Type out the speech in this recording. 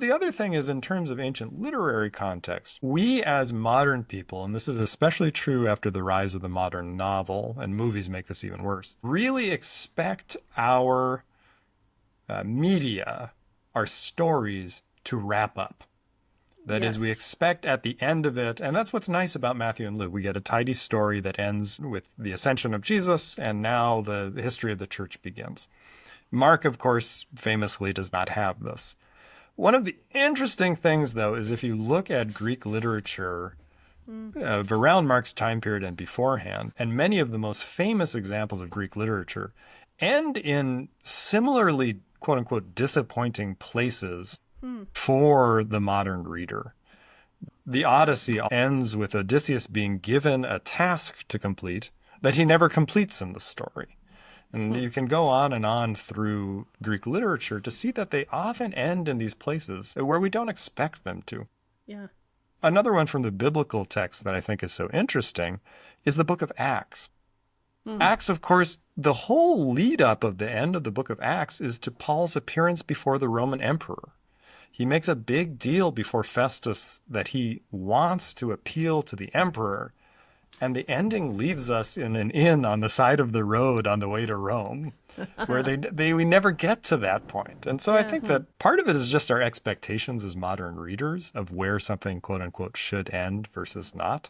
The other thing is, in terms of ancient literary context, we as modern people, and this is especially true after the rise of the modern novel, and movies make this even worse, really expect our media, our stories, to wrap up. That is, we Yes. expect at the end of it, and that's what's nice about Matthew and Luke. We get a tidy story that ends with the ascension of Jesus, and now the history of the church begins. Mark, of course, famously does not have this. One of the interesting things, though, is if you look at Greek literature Mm. around Mark's time period and beforehand, and many of the most famous examples of Greek literature end in similarly, quote unquote, disappointing places Hmm. for the modern reader. The Odyssey ends with Odysseus being given a task to complete that he never completes in the story. And Hmm. you can go on and on through Greek literature to see that they often end in these places where we don't expect them to. Yeah. Another one from the biblical text that I think is so interesting is the book of Acts. Hmm. Acts, of course, the whole lead up of the end of the book of Acts is to Paul's appearance before the Roman emperor. He makes a big deal before Festus that he wants to appeal to the emperor, and the ending leaves us in an inn on the side of the road on the way to Rome, where we never get to that point. And so I Yeah. think that part of it is just our expectations as modern readers of where something, quote unquote, should end versus not.